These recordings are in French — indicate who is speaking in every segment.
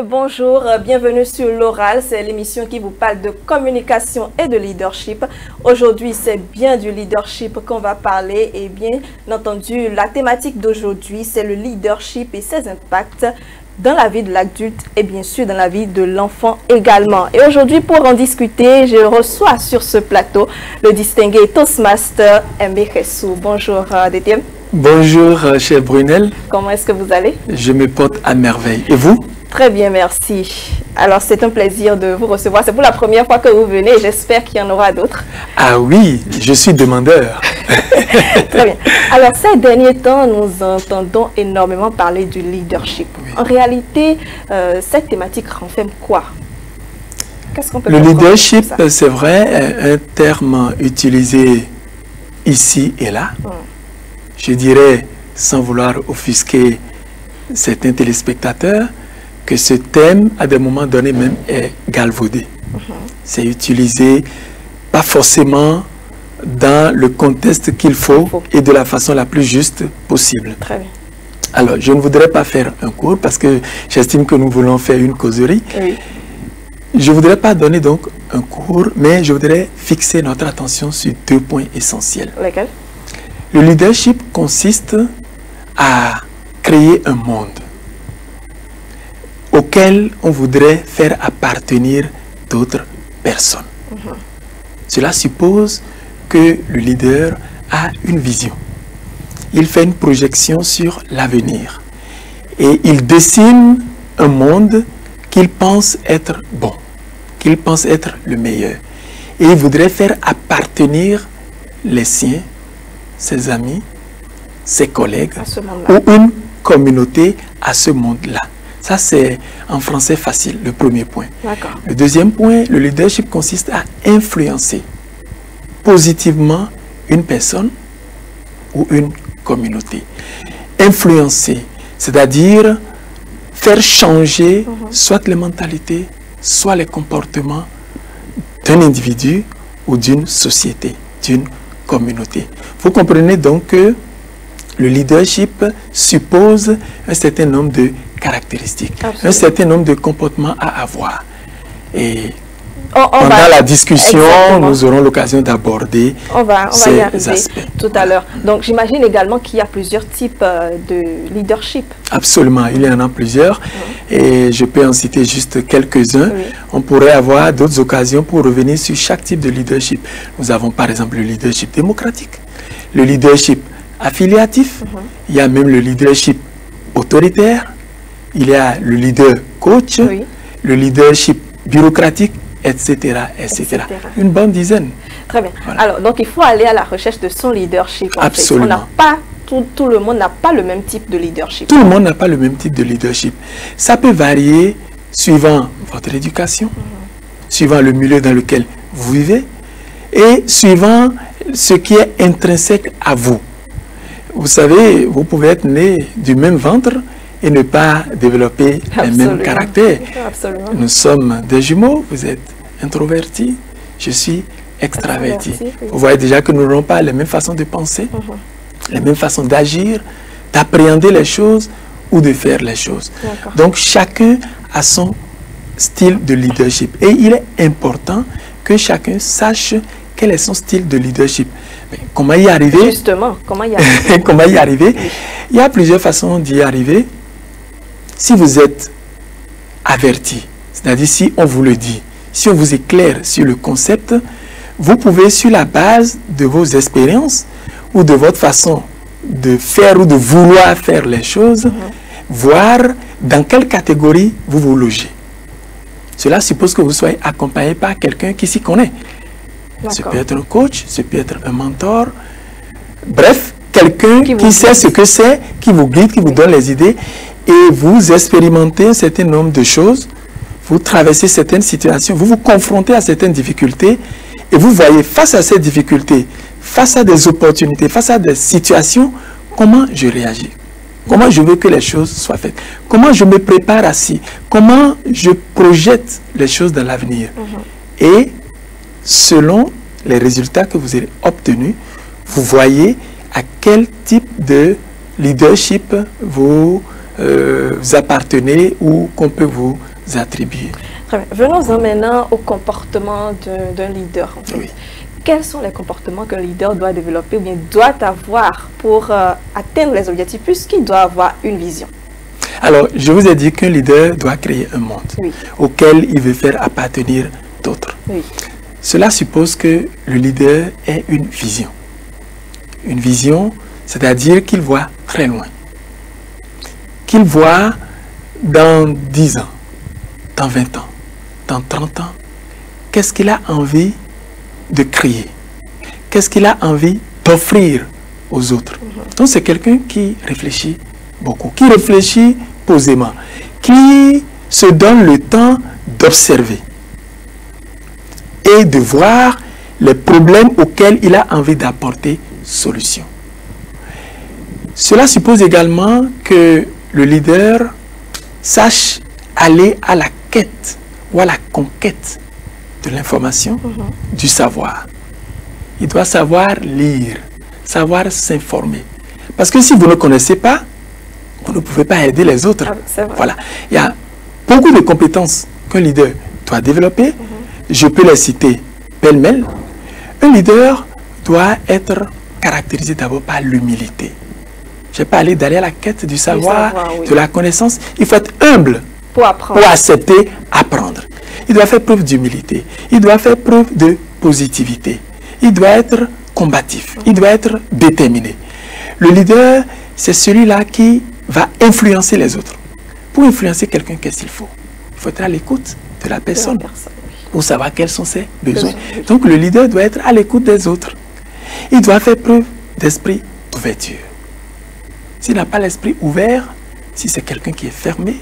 Speaker 1: bonjour, bienvenue sur l'Oral, c'est l'émission qui vous parle de communication et de leadership. Aujourd'hui, c'est bien du leadership qu'on va parler et bien entendu, la thématique d'aujourd'hui, c'est le leadership et ses impacts dans la vie de l'adulte et bien sûr dans la vie de l'enfant également. Et aujourd'hui, pour en discuter, je reçois sur ce plateau le distingué Toastmaster Mbekhesu. Bonjour, DTM.
Speaker 2: Bonjour, chère Brunel.
Speaker 1: Comment est-ce que vous allez?
Speaker 2: Je me porte à merveille. Et vous?
Speaker 1: Très bien, merci. Alors, c'est un plaisir de vous recevoir. C'est pour la première fois que vous venez. J'espère qu'il y en aura d'autres.
Speaker 2: Ah oui, je suis demandeur.
Speaker 1: Très bien. Alors, ces derniers temps, nous entendons énormément parler du leadership. Oui. En réalité, cette thématique renferme quoi? Qu'est-ce qu'on peut
Speaker 2: Le leadership, c'est vrai, un terme utilisé ici et là. Je dirais, sans vouloir offusquer certains téléspectateurs, que ce thème, à des moments donnés même, est galvaudé. C'est utilisé pas forcément dans le contexte qu'il faut et de la façon la plus juste possible.
Speaker 1: Très bien.
Speaker 2: Alors, je ne voudrais pas faire un cours parce que j'estime que nous voulons faire une causerie.
Speaker 1: Oui.
Speaker 2: Je ne voudrais pas donner donc un cours, mais je voudrais fixer notre attention sur deux points essentiels.
Speaker 1: Lesquels?
Speaker 2: Le leadership consiste à créer un monde auquel on voudrait faire appartenir d'autres personnes. Cela suppose que le leader a une vision. Il fait une projection sur l'avenir et il dessine un monde qu'il pense être bon, qu'il pense être le meilleur. Et il voudrait faire appartenir les siens, ses amis, ses collègues ou une communauté à ce monde-là. Ça, c'est en français facile, le premier point. Le deuxième point, le leadership consiste à influencer positivement une personne ou une communauté. Influencer, c'est-à-dire faire changer soit les mentalités, soit les comportements d'un individu ou d'une société, d'une communauté. Vous comprenez donc que le leadership suppose un certain nombre de caractéristiques, un certain nombre de comportements à avoir. Et pendant la discussion, nous aurons l'occasion d'aborder ces aspects.
Speaker 1: Tout à l'heure. Donc, j'imagine également qu'il y a plusieurs types de leadership.
Speaker 2: Absolument, il y en a plusieurs. Et je peux en citer juste quelques-uns. On pourrait avoir d'autres occasions pour revenir sur chaque type de leadership. Nous avons par exemple le leadership démocratique, le leadership affiliatif, il y a même le leadership autoritaire, il y a le leader coach, le leadership bureaucratique, etc., etc. Une bonne dizaine.
Speaker 1: Très bien. Voilà. Alors, donc il faut aller à la recherche de son leadership.
Speaker 2: Absolument.
Speaker 1: On n'a pas, tout le monde n'a pas le même type de leadership.
Speaker 2: Tout le monde n'a pas le même type de leadership. Ça peut varier suivant votre éducation, suivant le milieu dans lequel vous vivez et suivant ce qui est intrinsèque à vous. Vous savez, vous pouvez être né du même ventre et ne pas développer les mêmes caractères.
Speaker 1: Absolument.
Speaker 2: Nous sommes des jumeaux, vous êtes introverti, je suis extraverti. Vous voyez déjà que nous n'aurons pas les mêmes façons de penser, les mêmes façons d'agir, d'appréhender les choses ou de faire les choses. Donc chacun a son style de leadership et il est important que chacun sache quel est son style de leadership. Mais comment y arriver?
Speaker 1: Justement, comment y arriver?
Speaker 2: Comment y arriver? Il y a plusieurs façons d'y arriver. Si vous êtes averti, c'est-à-dire si on vous le dit, si on vous éclaire sur le concept, vous pouvez, sur la base de vos expériences ou de votre façon de faire ou de vouloir faire les choses, voir dans quelle catégorie vous vous logez. Cela suppose que vous soyez accompagné par quelqu'un qui s'y connaît. Ce peut être un coach, ce peut être un mentor, bref, quelqu'un qui sait ce que c'est, qui vous guide, qui vous donne les idées, et vous expérimentez un certain nombre de choses, vous traversez certaines situations, vous vous confrontez à certaines difficultés, et vous voyez face à ces difficultés, face à des opportunités, face à des situations, comment je réagis, comment je veux que les choses soient faites, comment je me prépare à ci, comment je projette les choses dans l'avenir. Et selon les résultats que vous avez obtenus, vous voyez à quel type de leadership vous appartenez ou qu'on peut vous attribuer.
Speaker 1: Très bien. Venons-en maintenant au comportement d'un leader. En fait.
Speaker 2: Oui.
Speaker 1: Quels sont les comportements qu'un leader doit développer ou bien doit avoir pour atteindre les objectifs, puisqu'il doit avoir une vision?
Speaker 2: Alors, je vous ai dit qu'un leader doit créer un monde auquel il veut faire appartenir d'autres.
Speaker 1: Oui.
Speaker 2: Cela suppose que le leader ait une vision. Une vision, c'est-à-dire qu'il voit très loin. Qu'il voit dans 10 ans, dans 20 ans, dans 30 ans, qu'est-ce qu'il a envie de créer? Qu'est-ce qu'il a envie d'offrir aux autres? Donc c'est quelqu'un qui réfléchit beaucoup, qui réfléchit posément, qui se donne le temps d'observer et de voir les problèmes auxquels il a envie d'apporter solution. Cela suppose également que le leader sache aller à la quête ou à la conquête de l'information, du savoir. Il doit savoir lire, savoir s'informer. Parce que si vous ne connaissez pas, vous ne pouvez pas aider les autres. Voilà. Il y a beaucoup de compétences qu'un leader doit développer. Je peux les citer pêle-mêle. Un leader doit être caractérisé d'abord par l'humilité. Je n'ai pas parlé d'aller à la quête du savoir, de la connaissance. Il faut être humble pour accepter, apprendre. Il doit faire preuve d'humilité. Il doit faire preuve de positivité. Il doit être combatif. Il doit être déterminé. Le leader, c'est celui-là qui va influencer les autres. Pour influencer quelqu'un, qu'est-ce qu'il faut? Il faut être à l'écoute de la personne pour savoir quels sont ses besoins. Donc le leader doit être à l'écoute des autres. Il doit faire preuve d'esprit d'ouverture. S'il n'a pas l'esprit ouvert, si c'est quelqu'un qui est fermé,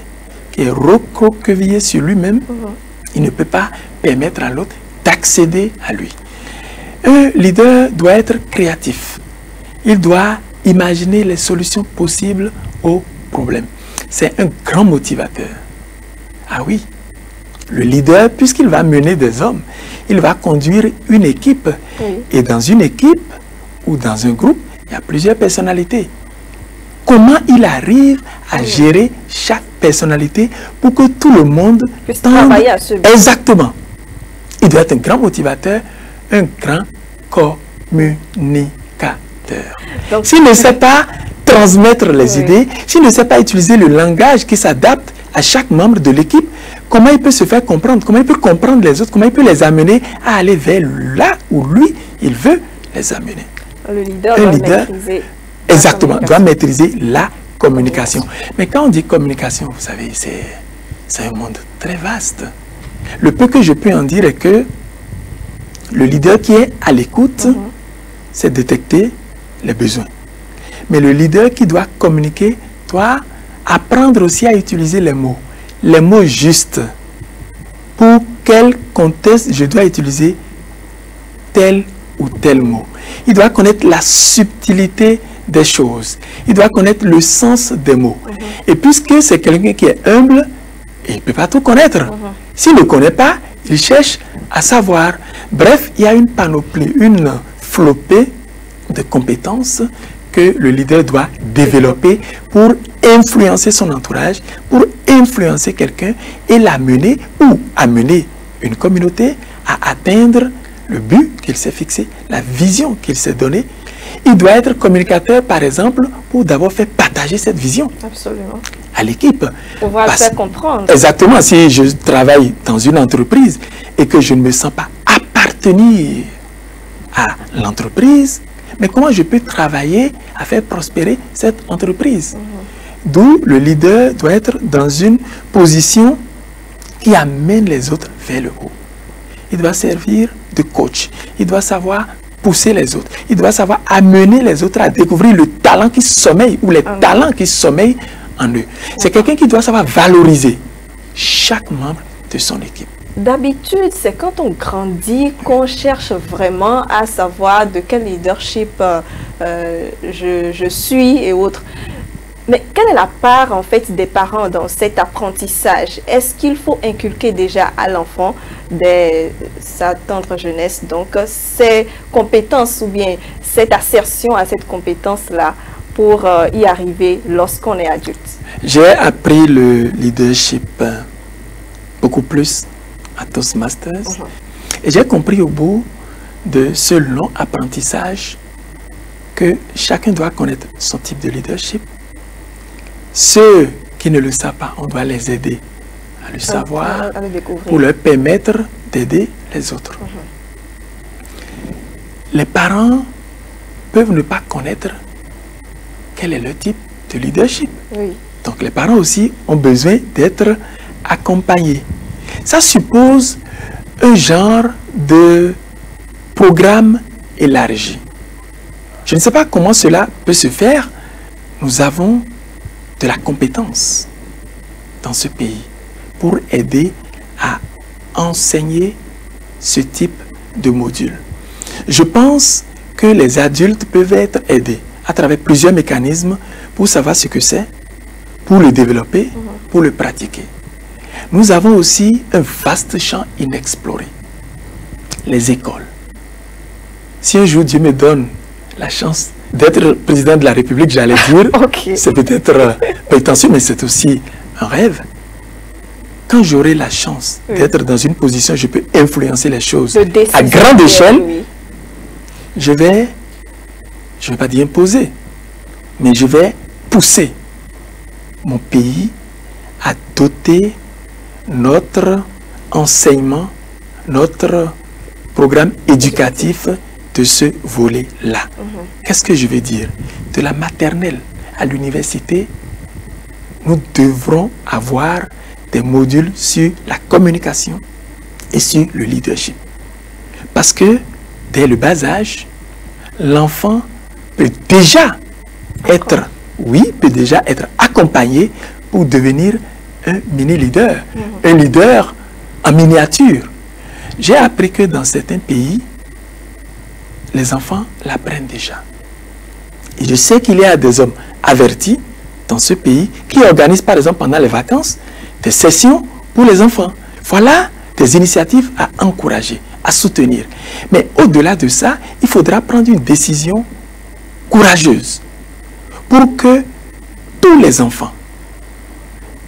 Speaker 2: qui est recroquevillé sur lui-même, il ne peut pas permettre à l'autre d'accéder à lui. Un leader doit être créatif. Il doit imaginer les solutions possibles aux problèmes. C'est un grand motivateur. Ah oui, le leader, puisqu'il va mener des hommes, il va conduire une équipe. Et dans une équipe ou dans un groupe, il y a plusieurs personnalités. Comment il arrive à gérer chaque personnalité pour que tout le monde
Speaker 1: puisse travailler à ce but.
Speaker 2: Exactement. Il doit être un grand motivateur, un grand communicateur. S'il ne sait pas transmettre les idées, s'il ne sait pas utiliser le langage qui s'adapte à chaque membre de l'équipe, comment il peut se faire comprendre? Comment il peut comprendre les autres? Comment il peut les amener à aller vers là où lui, il veut les amener?
Speaker 1: Le leader doit maîtriser.
Speaker 2: Exactement, doit maîtriser la communication. Mais quand on dit communication, vous savez, c'est un monde très vaste. Le peu que je peux en dire est que le leader qui est à l'écoute, c'est détecter les besoins. Mais le leader qui doit communiquer doit apprendre aussi à utiliser les mots justes. Pour quel contexte je dois utiliser tel ou tel mot. Il doit connaître la subtilité des choses. Il doit connaître le sens des mots. Et puisque c'est quelqu'un qui est humble, il ne peut pas tout connaître. S'il ne connaît pas, il cherche à savoir. Bref, il y a une panoplie, une flopée de compétences que le leader doit développer pour influencer son entourage, pour influencer quelqu'un et l'amener ou amener une communauté à atteindre le but qu'il s'est fixé, la vision qu'il s'est donnée. Il doit être communicateur, par exemple, pour d'abord faire partager cette vision à l'équipe.
Speaker 1: Pouvoir faire comprendre.
Speaker 2: Exactement. Si je travaille dans une entreprise et que je ne me sens pas appartenir à l'entreprise, mais comment je peux travailler à faire prospérer cette entreprise? D'où le leader doit être dans une position qui amène les autres vers le haut. Il doit servir de coach. Il doit savoir pousser les autres. Il doit savoir amener les autres à découvrir le talent qui sommeille ou les talents qui sommeillent en eux. C'est quelqu'un qui doit savoir valoriser chaque membre de son équipe.
Speaker 1: D'habitude, c'est quand on grandit qu'on cherche vraiment à savoir de quel leadership je suis et autres. Mais quelle est la part en fait des parents dans cet apprentissage? Est-ce qu'il faut inculquer déjà à l'enfant dès sa tendre jeunesse donc ces compétences ou bien cette assertion à cette compétence-là pour y arriver lorsqu'on est adulte?
Speaker 2: J'ai appris le leadership beaucoup plus à Toastmasters. Et j'ai compris au bout de ce long apprentissage que chacun doit connaître son type de leadership. Ceux qui ne le savent pas, on doit les aider à le savoir pour leur permettre d'aider les autres. Les parents peuvent ne pas connaître quel est leur type de leadership. Donc les parents aussi ont besoin d'être accompagnés. Ça suppose un genre de programme élargi. Je ne sais pas comment cela peut se faire. Nous avons de la compétence dans ce pays pour aider à enseigner ce type de module. Je pense que les adultes peuvent être aidés à travers plusieurs mécanismes pour savoir ce que c'est, pour le développer, pour le pratiquer. Nous avons aussi un vaste champ inexploré. Les écoles. Si un jour Dieu me donne la chance d'être président de la République, j'allais dire, c'est peut-être prétentieux, mais c'est aussi un rêve. Quand j'aurai la chance d'être dans une position, je peux influencer les choses à grande échelle, je vais pas dire imposer, mais je vais pousser mon pays à doter notre enseignement, notre programme éducatif de ce volet-là. Qu'est-ce que je veux dire? De la maternelle à l'université, nous devrons avoir des modules sur la communication et sur le leadership. Parce que dès le bas âge, l'enfant peut déjà être, peut déjà être accompagné pour devenir un mini-leader, un leader en miniature. J'ai appris que dans certains pays, les enfants l'apprennent déjà. Et je sais qu'il y a des hommes avertis dans ce pays qui organisent par exemple pendant les vacances des sessions pour les enfants. Voilà des initiatives à encourager, à soutenir. Mais au-delà de ça, il faudra prendre une décision courageuse pour que tous les enfants,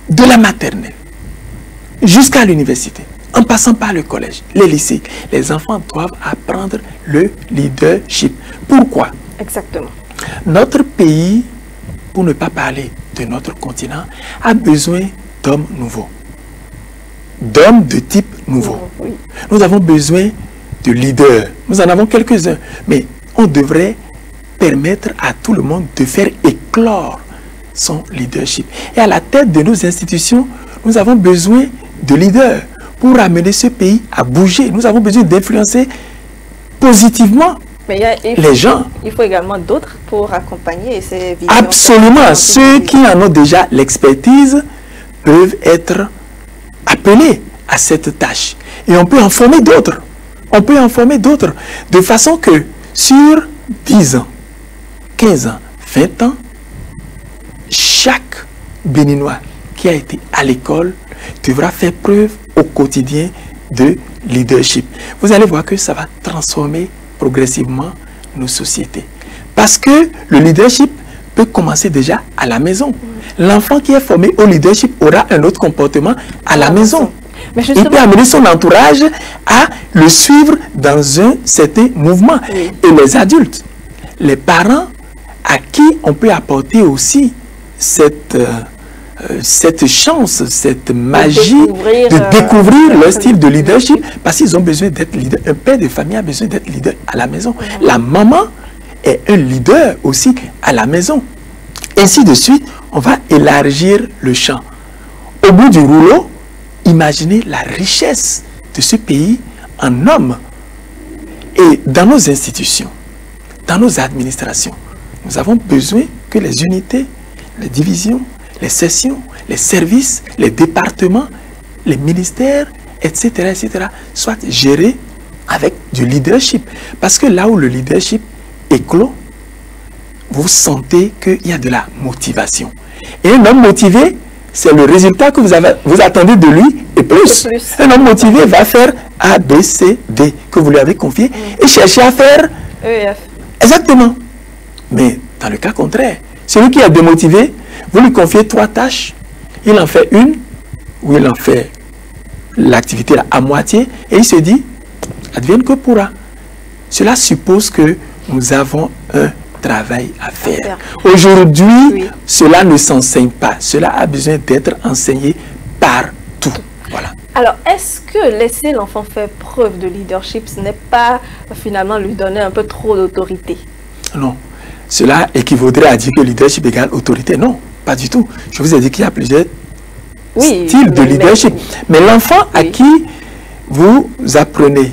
Speaker 2: de la maternelle jusqu'à l'université, en passant par le collège, les lycées, les enfants doivent apprendre le leadership. Pourquoi?
Speaker 1: Exactement.
Speaker 2: Notre pays, pour ne pas parler de notre continent, a besoin d'hommes nouveaux. D'hommes de type nouveau. Nous avons besoin de leaders. Nous en avons quelques-uns. Mais on devrait permettre à tout le monde de faire éclore son leadership. Et à la tête de nos institutions, nous avons besoin de leaders pour amener ce pays à bouger. Nous avons besoin d'influencer positivement les gens.
Speaker 1: Il faut également d'autres pour accompagner ces visions.
Speaker 2: Absolument. Ceux qui en ont déjà l'expertise peuvent être appelés à cette tâche. Et on peut en former d'autres. On peut en former d'autres. De façon que sur 10 ans, 15 ans, 20 ans, chaque Béninois qui a été à l'école devra faire preuve au quotidien de leadership. Vous allez voir que ça va transformer progressivement nos sociétés. Parce que le leadership peut commencer déjà à la maison. L'enfant qui est formé au leadership aura un autre comportement à la maison. Mais il peut amener son entourage à le suivre dans un certain mouvement. Et les adultes, les parents à qui on peut apporter aussi cette chance, cette magie de découvrir leur style de leadership, parce qu'ils ont besoin d'être leader. Un père de famille a besoin d'être leader à la maison. La maman est un leader aussi à la maison. Ainsi de suite, on va élargir le champ. Au bout du rouleau, imaginez la richesse de ce pays en hommes. Et dans nos institutions, dans nos administrations, nous avons besoin que les unités, les divisions, les sections, les services, les départements, les ministères, etc., soient gérés avec du leadership. Parce que là où le leadership éclot, vous sentez qu'il y a de la motivation. Et un homme motivé, c'est le résultat que vous attendez de lui et plus. Un homme motivé va faire A, B, C, D que vous lui avez confié et chercher à faire
Speaker 1: EF.
Speaker 2: Exactement. Mais dans le cas contraire, celui qui est démotivé Vous lui confiez 3 tâches, il en fait une, ou il en fait l'activité à moitié, et il se dit, advienne que pourra. Cela suppose que nous avons un travail à faire. Aujourd'hui, cela ne s'enseigne pas. Cela a besoin d'être enseigné partout. Voilà.
Speaker 1: Alors, est-ce que laisser l'enfant faire preuve de leadership, ce n'est pas finalement lui donner un peu trop d'autorité?
Speaker 2: Non. Cela équivaudrait à dire que leadership égale autorité. Non, pas du tout. Je vous ai dit qu'il y a plusieurs styles de leadership. Mais l'enfant à qui vous apprenez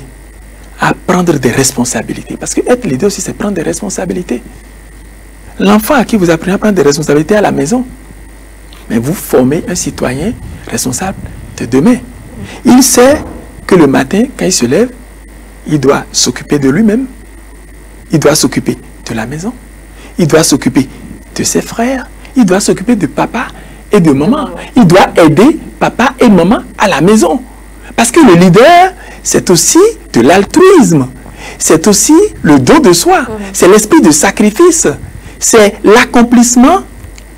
Speaker 2: à prendre des responsabilités, parce que être leader aussi, c'est prendre des responsabilités. L'enfant à qui vous apprenez à prendre des responsabilités à la maison, mais vous formez un citoyen responsable de demain. Il sait que le matin, quand il se lève, il doit s'occuper de lui-même, il doit s'occuper de la maison, il doit s'occuper de ses frères, il doit s'occuper de papa et de maman. Il doit aider papa et maman à la maison. Parce que le leader, c'est aussi de l'altruisme. C'est aussi le don de soi. C'est l'esprit de sacrifice. C'est l'accomplissement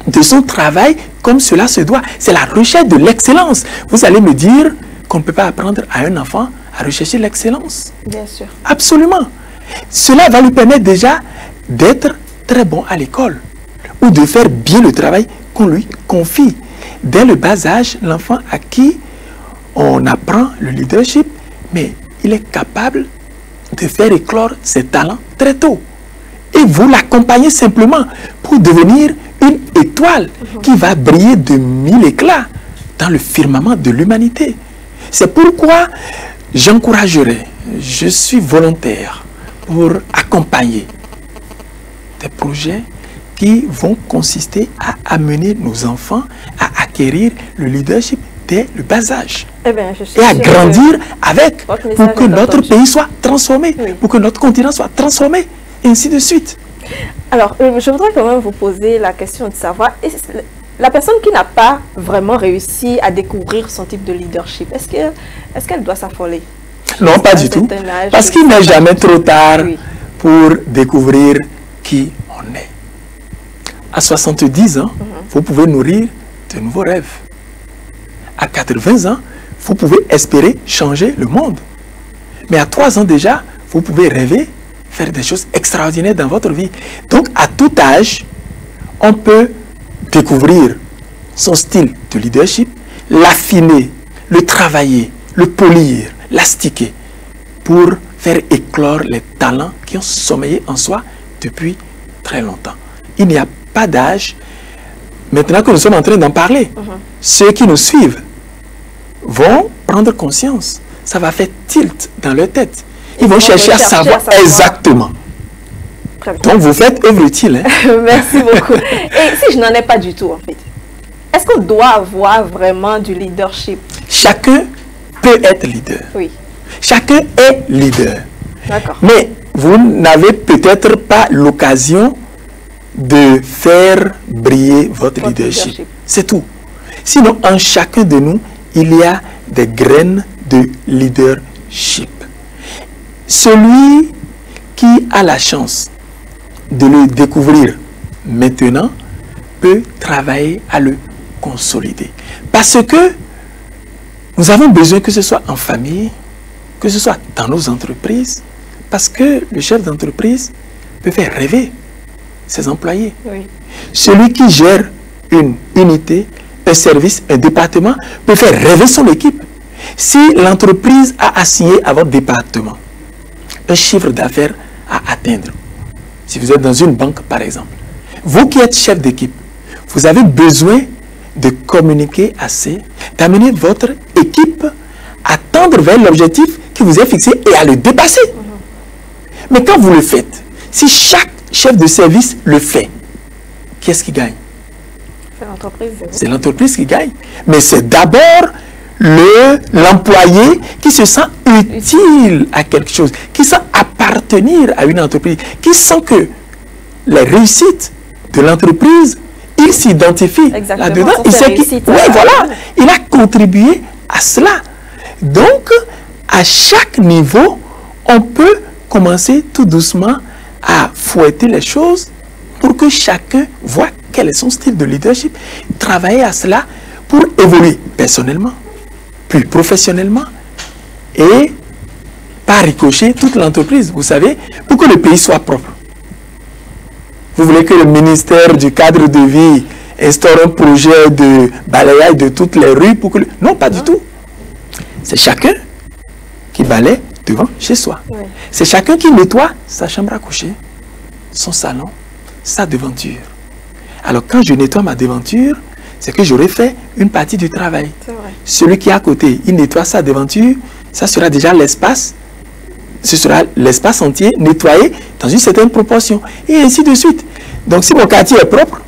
Speaker 2: de son travail comme cela se doit. C'est la recherche de l'excellence. Vous allez me dire qu'on ne peut pas apprendre à un enfant à rechercher l'excellence.
Speaker 1: Bien sûr.
Speaker 2: Absolument. Cela va lui permettre déjà d'être très bon à l'école ou de faire bien le travail qu'on lui confie. Dès le bas âge, l'enfant à qui on apprend le leadership, mais il est capable de faire éclore ses talents très tôt. Et vous l'accompagnez simplement pour devenir une étoile qui va briller de 1000 éclats dans le firmament de l'humanité. C'est pourquoi j'encouragerai, je suis volontaire pour accompagner des projets qui vont consister à amener nos enfants à acquérir le leadership dès le bas âge. Et à grandir avec, pour que notre pays soit transformé, pour que notre continent soit transformé, et ainsi de suite.
Speaker 1: Alors, je voudrais quand même vous poser la question de savoir, la personne qui n'a pas vraiment réussi à découvrir son type de leadership, est-ce qu'elle doit s'affoler?
Speaker 2: Non, pas du tout. Parce qu'il n'est jamais trop tard pour découvrir qui on est. À 70 ans, vous pouvez nourrir de nouveaux rêves. À 80 ans, vous pouvez espérer changer le monde. Mais à 3 ans déjà, vous pouvez rêver, faire des choses extraordinaires dans votre vie. Donc, à tout âge, on peut découvrir son style de leadership, l'affiner, le travailler, le polir, l'astiquer, pour faire éclore les talents qui ont sommeillé en soi depuis très longtemps. Il n'y a pas d'âge. Maintenant que nous sommes en train d'en parler, ceux qui nous suivent vont prendre conscience. Ça va faire tilt dans leur tête. Ils vont chercher à savoir exactement. Donc vous faites œuvre utile. Hein?
Speaker 1: Merci beaucoup. Et si je n'en ai pas du tout, en fait, est-ce qu'on doit avoir vraiment du leadership?
Speaker 2: Chacun peut être leader.
Speaker 1: Oui.
Speaker 2: Chacun est leader.
Speaker 1: D'accord.
Speaker 2: Mais vous n'avez peut-être pas l'occasion de faire briller votre leadership. C'est tout. Sinon, en chacun de nous, il y a des graines de leadership. Celui qui a la chance de le découvrir maintenant peut travailler à le consolider. Parce que nous avons besoin que ce soit en famille, que ce soit dans nos entreprises, parce que le chef d'entreprise peut faire rêver ses employés.
Speaker 1: Oui.
Speaker 2: Celui qui gère une unité, un service, un département, peut faire rêver son équipe. Si l'entreprise a assigné à votre département un chiffre d'affaires à atteindre, si vous êtes dans une banque par exemple, vous qui êtes chef d'équipe, vous avez besoin de communiquer assez, d'amener votre équipe à tendre vers l'objectif qui vous est fixé et à le dépasser. Mais quand vous le faites, si chaque chef de service le fait, qui est-ce qui gagne?
Speaker 1: C'est l'entreprise.
Speaker 2: C'est l'entreprise qui gagne. Mais c'est d'abord l'employé qui se sent utile à quelque chose, qui sent appartenir à une entreprise, qui sent que les réussites de l'entreprise, il s'identifie là-dedans. Il sait il a contribué à cela. Donc, à chaque niveau, on peut commencer tout doucement à fouetter les choses pour que chacun voit quel est son style de leadership, travailler à cela pour évoluer personnellement, puis professionnellement, et par ricochet toute l'entreprise, vous savez, pour que le pays soit propre. Vous voulez que le ministère du cadre de vie instaure un projet de balayage de toutes les rues pour que... Non, pas du tout. C'est chacun qui balaie devant chez soi. Oui. C'est chacun qui nettoie sa chambre à coucher, son salon, sa devanture. Alors quand je nettoie ma devanture, c'est que j'aurais fait une partie du travail. Celui qui est à côté, il nettoie sa devanture, ça sera déjà l'espace, ce sera l'espace entier nettoyé dans une certaine proportion. Et ainsi de suite. Donc si mon quartier est propre,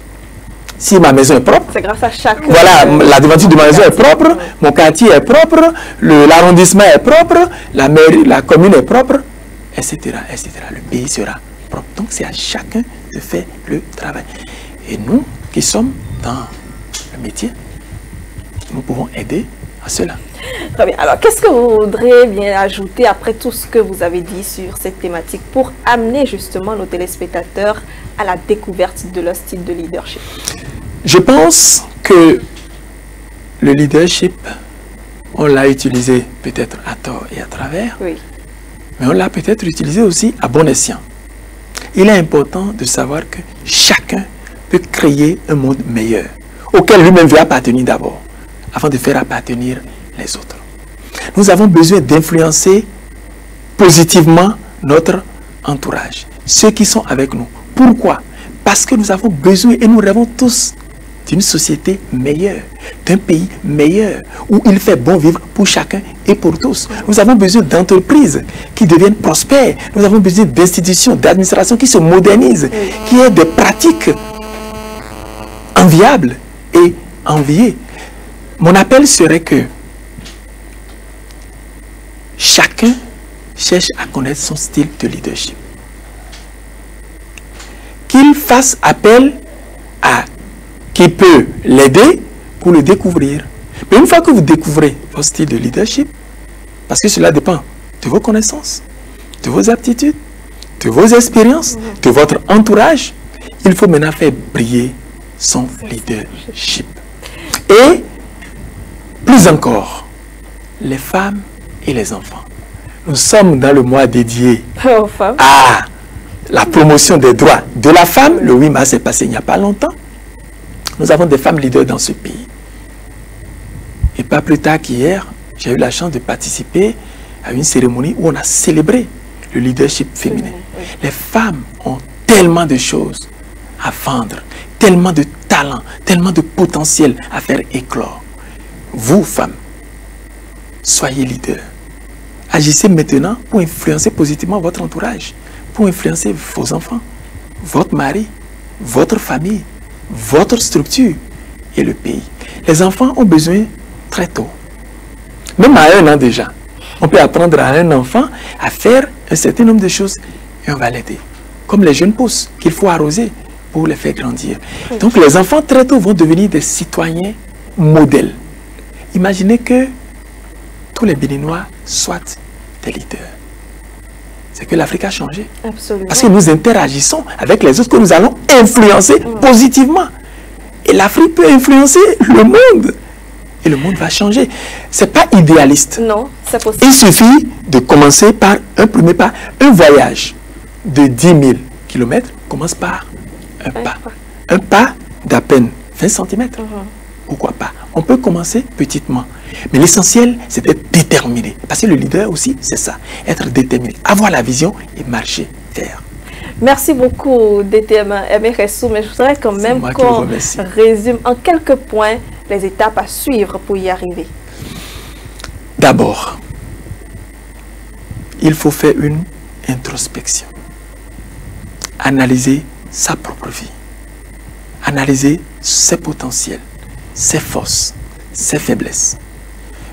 Speaker 2: si ma maison est propre,
Speaker 1: c'est grâce à chaque...
Speaker 2: Voilà, la devanture de ma maison est propre, mon quartier est propre, l'arrondissement est propre, la mairie, la commune est propre, etc., etc. Le pays sera propre. Donc c'est à chacun de faire le travail. Et nous qui sommes dans le métier, nous pouvons aider à cela.
Speaker 1: Très bien. Alors, qu'est-ce que vous voudriez bien ajouter après tout ce que vous avez dit sur cette thématique pour amener justement nos téléspectateurs à la découverte de leur style de leadership?
Speaker 2: Je pense que le leadership, on l'a utilisé peut-être à tort et à travers, oui, mais on l'a peut-être utilisé aussi à bon escient. Il est important de savoir que chacun peut créer un monde meilleur, auquel lui-même veut appartenir d'abord, avant de faire appartenir les autres. Nous avons besoin d'influencer positivement notre entourage, ceux qui sont avec nous. Pourquoi? Parce que nous avons besoin et nous rêvons tous d'une société meilleure, d'un pays meilleur, où il fait bon vivre pour chacun et pour tous. Nous avons besoin d'entreprises qui deviennent prospères. Nous avons besoin d'institutions, d'administrations qui se modernisent, qui aient des pratiques enviables et enviées. Mon appel serait que chacun cherche à connaître son style de leadership. Qu'il fasse appel à qui peut l'aider pour le découvrir. Mais une fois que vous découvrez votre style de leadership, parce que cela dépend de vos connaissances, de vos aptitudes, de vos expériences, de votre entourage, il faut maintenant faire briller son leadership. Et plus encore, les femmes et les enfants. Nous sommes dans le mois dédié à la promotion des droits de la femme. Le 8 mars est passé il n'y a pas longtemps. Nous avons des femmes leaders dans ce pays. Et pas plus tard qu'hier, j'ai eu la chance de participer à une cérémonie où on a célébré le leadership féminin. Les femmes ont tellement de choses à vendre, tellement de talent, tellement de potentiel à faire éclore. Vous, femmes, soyez leaders. Agissez maintenant pour influencer positivement votre entourage, pour influencer vos enfants, votre mari, votre famille, votre structure et le pays. Les enfants ont besoin très tôt, même à 1 an déjà. On peut apprendre à un enfant à faire un certain nombre de choses et on va l'aider. Comme les jeunes pousses qu'il faut arroser pour les faire grandir. Donc les enfants très tôt vont devenir des citoyens modèles. Imaginez que tous les Béninois soient des leaders. C'est que l'Afrique a changé. Absolument. Parce que nous interagissons avec les autres que nous allons influencer positivement. Et l'Afrique peut influencer le monde. Et le monde va changer. Ce n'est pas idéaliste.
Speaker 1: Non, c'est possible.
Speaker 2: Il suffit de commencer par un premier pas. Un voyage de 10 000 km commence par un pas. Un pas d'à peine 20 cm. Pourquoi pas? On peut commencer petitement. Mais l'essentiel, c'est d'être déterminé. Parce que le leader aussi, c'est ça. Être déterminé. Avoir la vision et marcher vers.
Speaker 1: Merci beaucoup, DTM Ressou. Mais je voudrais quand même qu'on résume en quelques points les étapes à suivre pour y arriver.
Speaker 2: D'abord, il faut faire une introspection. Analyser sa propre vie. Analyser ses potentiels, ses forces, ses faiblesses.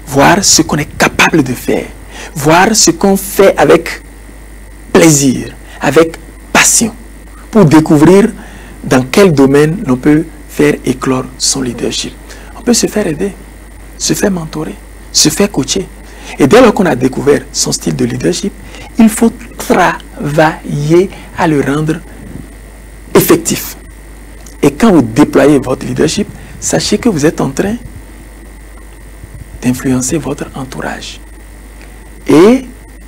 Speaker 2: Voir ce qu'on est capable de faire. Voir ce qu'on fait avec plaisir, avec passion. Pour découvrir dans quel domaine l'on peut faire éclore son leadership. On peut se faire aider, se faire mentorer, se faire coacher. Et dès lors qu'on a découvert son style de leadership, il faut travailler à le rendre effectif. Et quand vous déployez votre leadership, sachez que vous êtes en train d'influencer votre entourage. Et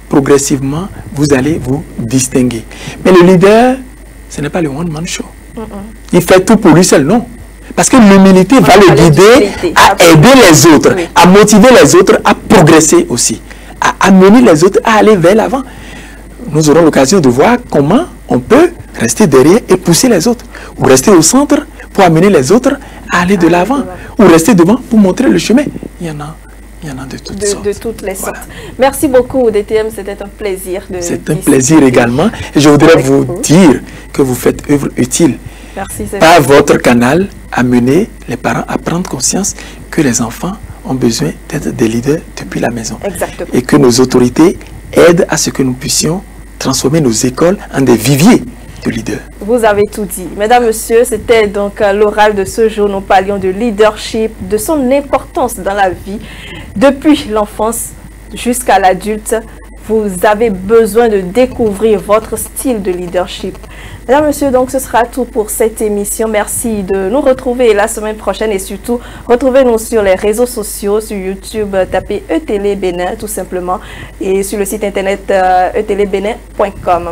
Speaker 2: progressivement, vous allez vous distinguer. Mais le leader, ce n'est pas le one-man show. Il fait tout pour lui seul, non. Parce que l'humilité va le guider à aider les autres, à motiver les autres à progresser aussi, à amener les autres à aller vers l'avant. Nous aurons l'occasion de voir comment on peut rester derrière et pousser les autres. Ou rester au centre pour amener les autres à aller de l'avant. Ou rester devant pour montrer le chemin. Il y en a de toutes sortes.
Speaker 1: De toutes les sortes. Merci beaucoup, DTM. C'était un plaisir.
Speaker 2: C'est un plaisir également. Et je voudrais vous dire que vous faites œuvre utile.
Speaker 1: Merci.
Speaker 2: Par votre canal, amener les parents à prendre conscience que les enfants ont besoin d'être des leaders depuis la maison.
Speaker 1: Exactement.
Speaker 2: Et que nos autorités aident à ce que nous puissions transformer nos écoles en des viviers de leaders.
Speaker 1: Vous avez tout dit. Mesdames, Messieurs, c'était donc l'oral de ce jour. Nous parlions de leadership, de son importance dans la vie. Depuis l'enfance jusqu'à l'adulte, vous avez besoin de découvrir votre style de leadership. Mesdames, Messieurs, donc ce sera tout pour cette émission. Merci de nous retrouver la semaine prochaine et surtout, retrouvez-nous sur les réseaux sociaux, sur YouTube, tapez ETélé Bénin tout simplement et sur le site internet etélébenin.com.